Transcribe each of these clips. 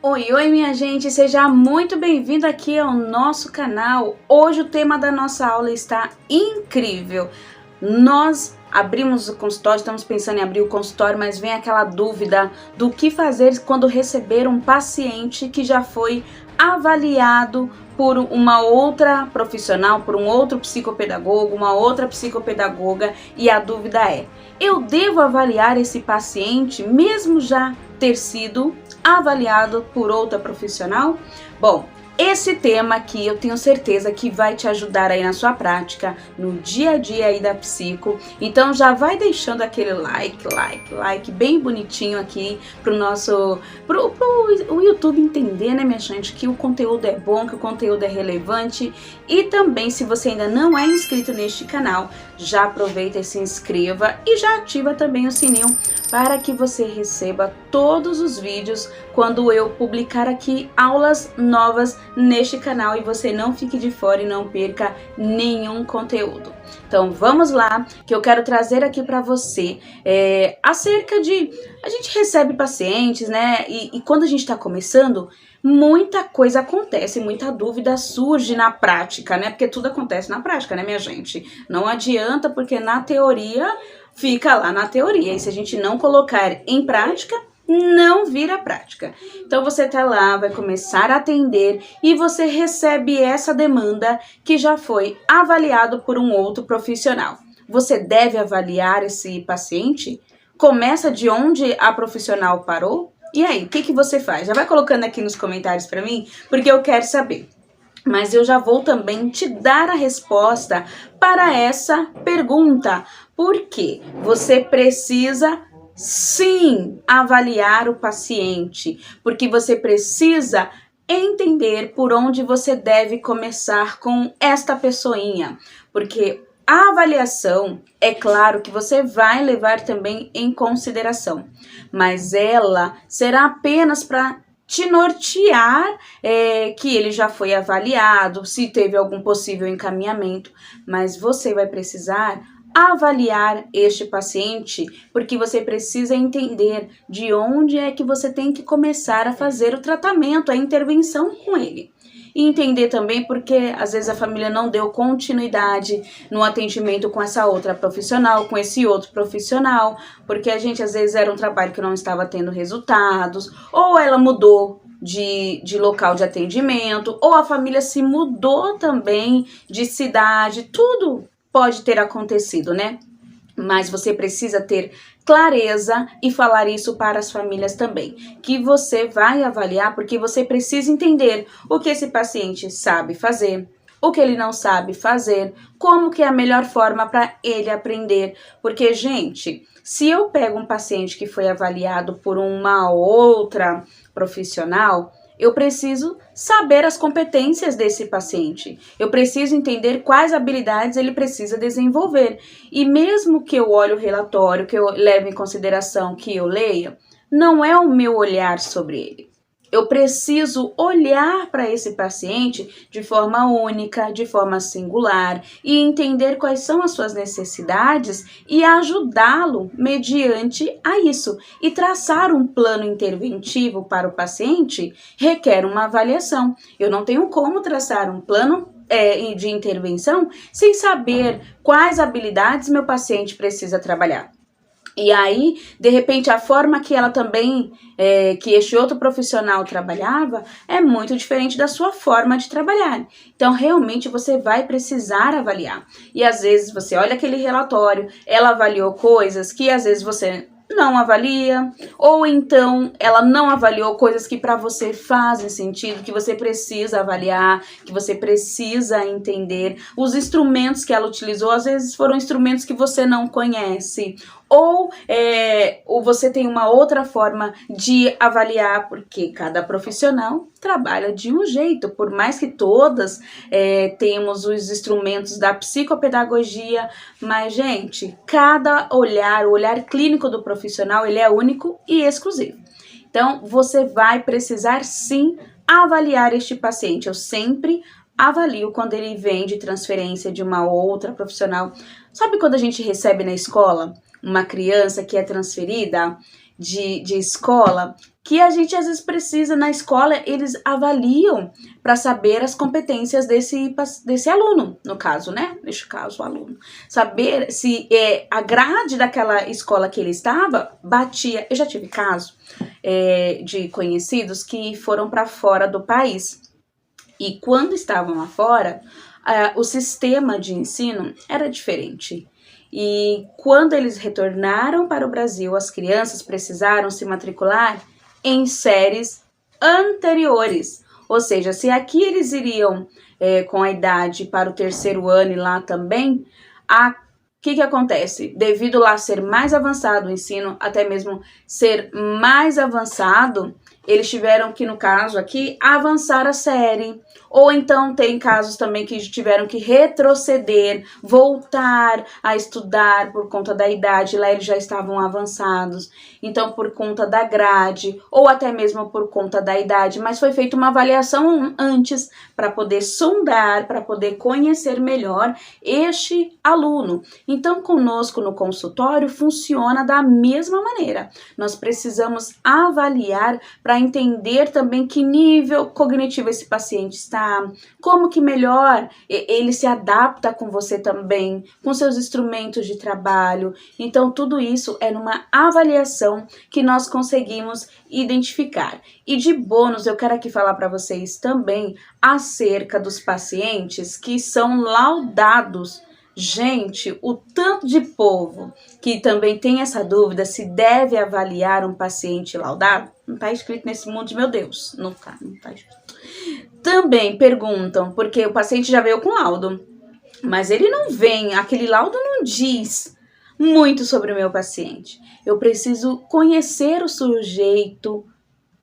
Oi, oi minha gente, seja muito bem-vindo aqui ao nosso canal. Hoje o tema da nossa aula está incrível. Nós abrimos o consultório, estamos pensando em abrir o consultório, mas vem aquela dúvida do que fazer quando receber um paciente que já foi avaliado por uma outra profissional, por um outro psicopedagogo, uma outra psicopedagoga, e a dúvida é: eu devo avaliar esse paciente mesmo já ter sido avaliado por outra profissional? Bom, esse tema aqui eu tenho certeza que vai te ajudar aí na sua prática, no dia a dia aí da psico. Então já vai deixando aquele like bem bonitinho aqui pro o YouTube entender, né, minha gente, que o conteúdo é bom, que o conteúdo é relevante. E também, se você ainda não é inscrito neste canal, já aproveita e se inscreva e já ativa também o sininho para que você receba todos os vídeos quando eu publicar aqui aulas novas neste canal e você não fique de fora e não perca nenhum conteúdo. Então vamos lá, que eu quero trazer aqui para você acerca de... A gente recebe pacientes, né? E quando a gente está começando, muita coisa acontece, muita dúvida surge na prática, né? Porque tudo acontece na prática, né, minha gente? Não adianta, porque na teoria fica lá na teoria. E se a gente não colocar em prática, não vira prática. Então você tá lá, vai começar a atender e você recebe essa demanda que já foi avaliado por um outro profissional. Você deve avaliar esse paciente? Começa de onde a profissional parou? E aí, o que você faz? Já vai colocando aqui nos comentários para mim, porque eu quero saber. Mas eu já vou também te dar a resposta para essa pergunta. Porque você precisa sim avaliar o paciente, porque você precisa entender por onde você deve começar com esta pessoinha, porque a avaliação, é claro que você vai levar também em consideração, mas ela será apenas para te nortear que ele já foi avaliado, se teve algum possível encaminhamento, mas você vai precisar avaliar este paciente, porque você precisa entender de onde é que você tem que começar a fazer o tratamento, a intervenção com ele. E entender também porque às vezes a família não deu continuidade no atendimento com essa outra profissional, com esse outro profissional, porque a gente às vezes era um trabalho que não estava tendo resultados, ou ela mudou de local de atendimento, ou a família se mudou também de cidade, tudo pode ter acontecido, né? Mas você precisa ter clareza e falar isso para as famílias também, que você vai avaliar porque você precisa entender o que esse paciente sabe fazer, o que ele não sabe fazer, como que é a melhor forma para ele aprender. Porque, gente, se eu pego um paciente que foi avaliado por uma outra profissional, eu preciso saber as competências desse paciente. Eu preciso entender quais habilidades ele precisa desenvolver. E mesmo que eu olhe o relatório, que eu leve em consideração, que eu leia, não é o meu olhar sobre ele. Eu preciso olhar para esse paciente de forma única, de forma singular e entender quais são as suas necessidades e ajudá-lo mediante a isso. E traçar um plano interventivo para o paciente requer uma avaliação. Eu não tenho como traçar um plano de intervenção sem saber quais habilidades meu paciente precisa trabalhar. E aí, de repente, a forma que ela também, que este outro profissional trabalhava, é muito diferente da sua forma de trabalhar. Então, realmente, você vai precisar avaliar. E às vezes, você olha aquele relatório, ela avaliou coisas que às vezes você não avalia, ou então ela não avaliou coisas que para você fazem sentido, que você precisa avaliar, que você precisa entender. Os instrumentos que ela utilizou, às vezes foram instrumentos que você não conhece, ou você tem uma outra forma de avaliar, porque cada profissional trabalha de um jeito, por mais que todas temos os instrumentos da psicopedagogia, mas, gente, cada olhar, o olhar clínico do profissional, ele é único e exclusivo. Então, você vai precisar, sim, avaliar este paciente. Eu sempre avalio quando ele vem de transferência de uma outra profissional. Sabe quando a gente recebe na escola uma criança que é transferida de escola que a gente às vezes precisa na escola, eles avaliam para saber as competências desse aluno, no caso, né? Neste caso, o aluno. Saber se a grade daquela escola que ele estava batia. Eu já tive caso de conhecidos que foram para fora do país. E quando estavam lá fora, o sistema de ensino era diferente. E quando eles retornaram para o Brasil, as crianças precisaram se matricular em séries anteriores. Ou seja, se aqui eles iriam com a idade para o 3º ano e lá também, o que acontece? Devido lá ser mais avançado o ensino, até mesmo ser mais avançado, eles tiveram que, no caso aqui, avançar a série. Ou então tem casos também que tiveram que retroceder, voltar a estudar por conta da idade, lá eles já estavam avançados. Então, por conta da grade, ou até mesmo por conta da idade, mas foi feita uma avaliação antes para poder sondar, para poder conhecer melhor este aluno. Então, conosco no consultório funciona da mesma maneira. Nós precisamos avaliar para entender também que nível cognitivo esse paciente está, como que melhor ele se adapta com você também, com seus instrumentos de trabalho. Então, tudo isso é numa avaliação que nós conseguimos identificar. E de bônus, eu quero aqui falar para vocês também acerca dos pacientes que são laudados. Gente, o tanto de povo que também tem essa dúvida se deve avaliar um paciente laudado, não está escrito nesse mundo de meu Deus, não tá escrito. Também perguntam, porque o paciente já veio com laudo, mas ele não vem, aquele laudo não diz muito sobre o meu paciente. Eu preciso conhecer o sujeito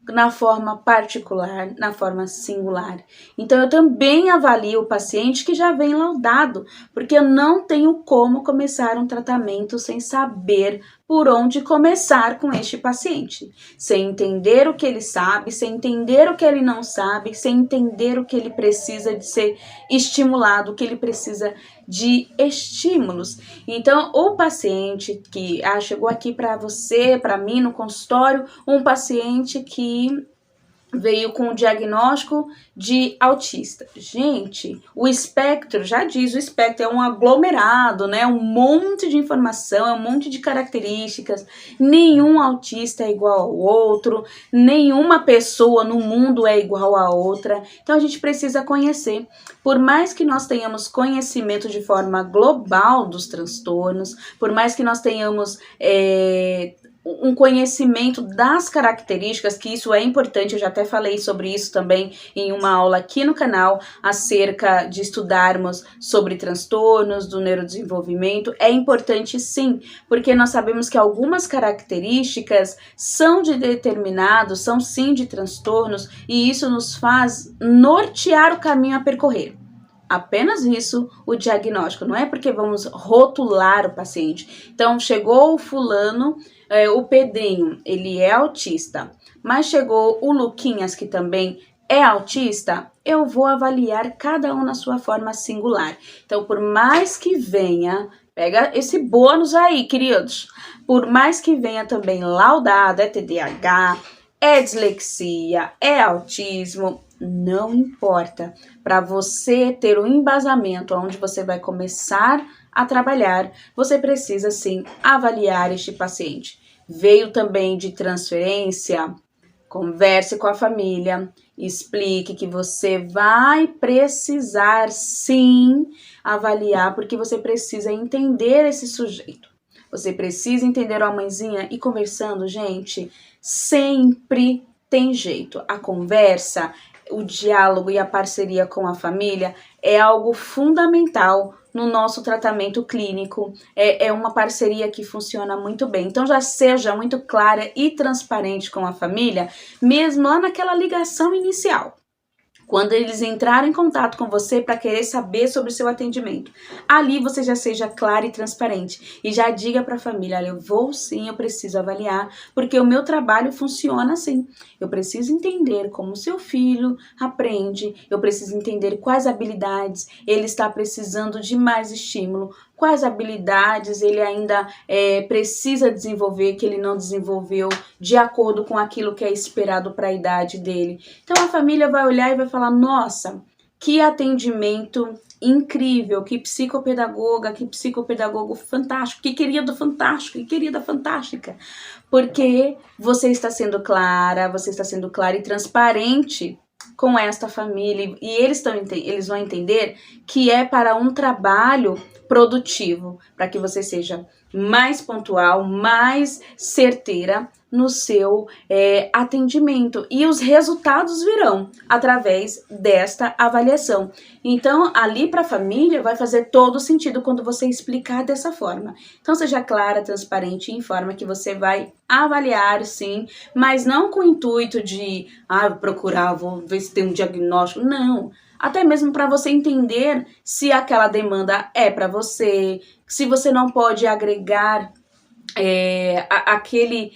na forma particular, na forma singular. Então, eu também avalio o paciente que já vem laudado, porque eu não tenho como começar um tratamento sem saber por onde começar com este paciente. Sem entender o que ele sabe, sem entender o que ele não sabe, sem entender o que ele precisa de ser estimulado, o que ele precisa de estímulos. Então, o paciente que chegou aqui para você, para mim no consultório, um paciente que veio com o diagnóstico de autista. Gente, o espectro, já diz, o espectro é um aglomerado, né? Um monte de informação, é um monte de características. Nenhum autista é igual ao outro, nenhuma pessoa no mundo é igual a outra. Então a gente precisa conhecer. Por mais que nós tenhamos conhecimento de forma global dos transtornos, por mais que nós tenhamos um conhecimento das características, que isso é importante, eu já até falei sobre isso também em uma aula aqui no canal, acerca de estudarmos sobre transtornos do neurodesenvolvimento. É importante sim, porque nós sabemos que algumas características são de determinados, são sim de transtornos, e isso nos faz nortear o caminho a percorrer. Apenas isso, o diagnóstico, não é porque vamos rotular o paciente. Então, chegou o fulano, o Pedrinho, ele é autista, mas chegou o Luquinhas, que também é autista, eu vou avaliar cada um na sua forma singular. Então, por mais que venha, pega esse bônus aí, queridos, por mais que venha também laudado, é TDAH, é dislexia, é autismo, não importa. Para você ter um embasamento onde você vai começar a trabalhar, você precisa sim avaliar este paciente. Veio também de transferência, converse com a família, explique que você vai precisar sim avaliar, porque você precisa entender esse sujeito. Você precisa entender a mãezinha, e conversando, gente, sempre tem jeito. A conversa, o diálogo e a parceria com a família é algo fundamental no nosso tratamento clínico. É uma parceria que funciona muito bem. Então já seja muito clara e transparente com a família, mesmo lá naquela ligação inicial. Quando eles entrarem em contato com você para querer saber sobre o seu atendimento, ali você já seja clara e transparente e já diga para a família, olha, eu vou sim, eu preciso avaliar, porque o meu trabalho funciona assim. Eu preciso entender como o seu filho aprende, eu preciso entender quais habilidades ele está precisando de mais estímulo, quais habilidades ele ainda precisa desenvolver, que ele não desenvolveu, de acordo com aquilo que é esperado para a idade dele. Então a família vai olhar e vai falar, nossa, que atendimento incrível, que psicopedagoga, que psicopedagogo fantástico, que querido fantástico, que querida fantástica. Porque você está sendo clara e transparente com esta família, e eles vão entender que é para um trabalho produtivo, para que você seja mais pontual, mais certeira no seu atendimento, e os resultados virão através desta avaliação. Então, ali para a família vai fazer todo sentido quando você explicar dessa forma. Então, seja clara, transparente e informa que você vai avaliar, sim, mas não com o intuito de procurar, vou ver se tem um diagnóstico. Não, até mesmo para você entender se aquela demanda é para você, se você não pode agregar aquele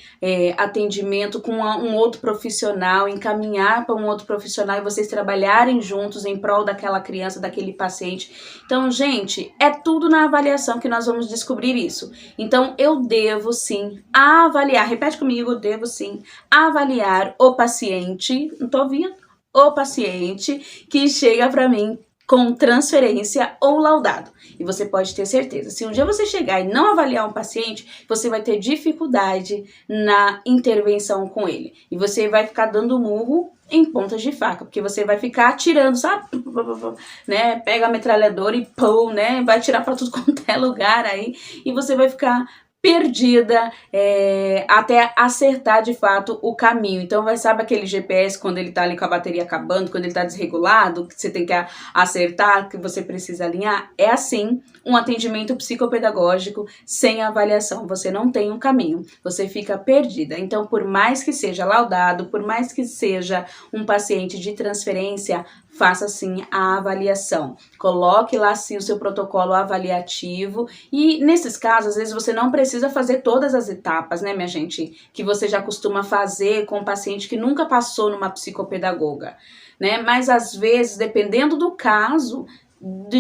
atendimento com um outro profissional, encaminhar para um outro profissional e vocês trabalharem juntos em prol daquela criança, daquele paciente. Então, gente, é tudo na avaliação que nós vamos descobrir isso. Então, eu devo sim avaliar, repete comigo, eu devo sim avaliar o paciente, não tô ouvindo? O paciente que chega para mim com transferência ou laudado. E você pode ter certeza, se um dia você chegar e não avaliar um paciente, você vai ter dificuldade na intervenção com ele. E você vai ficar dando murro em pontas de faca, porque você vai ficar atirando, sabe? Né? Pega a metralhadora e pum, né? Vai atirar para tudo quanto é lugar aí. E você vai ficar perdida até acertar de fato o caminho. Então, sabe aquele GPS quando ele tá ali com a bateria acabando, quando ele tá desregulado, que você tem que acertar, que você precisa alinhar? É assim um atendimento psicopedagógico sem avaliação. Você não tem um caminho, você fica perdida. Então, por mais que seja laudado, por mais que seja um paciente de transferência, faça sim a avaliação. Coloque lá sim o seu protocolo avaliativo e nesses casos, às vezes você não precisa fazer todas as etapas, né, minha gente, que você já costuma fazer com o paciente que nunca passou numa psicopedagoga, né? Mas às vezes, dependendo do caso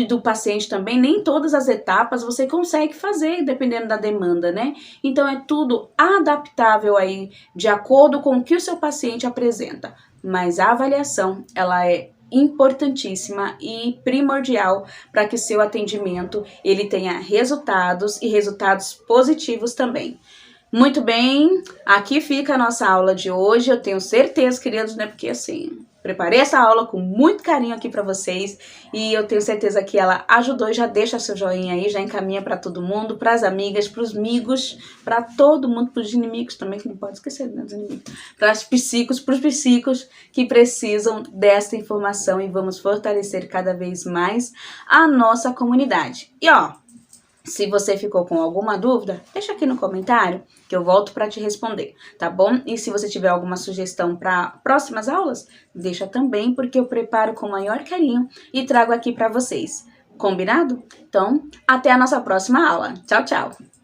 do paciente também, nem todas as etapas você consegue fazer, dependendo da demanda, né? Então é tudo adaptável aí, de acordo com o que o seu paciente apresenta. Mas a avaliação, ela é importantíssima e primordial para que seu atendimento ele tenha resultados e resultados positivos também. Muito bem, aqui fica a nossa aula de hoje. Eu tenho certeza, queridos, né? Porque assim, preparei essa aula com muito carinho aqui para vocês e eu tenho certeza que ela ajudou. E já deixa seu joinha aí, já encaminha para todo mundo, para as amigas, para os amigos, para todo mundo, para os inimigos também, que não pode esquecer, né, dos inimigos. Para os psicos que precisam dessa informação e vamos fortalecer cada vez mais a nossa comunidade. E ó, se você ficou com alguma dúvida, deixa aqui no comentário que eu volto para te responder, tá bom? E se você tiver alguma sugestão para próximas aulas, deixa também, porque eu preparo com o maior carinho e trago aqui para vocês. Combinado? Então, até a nossa próxima aula. Tchau, tchau!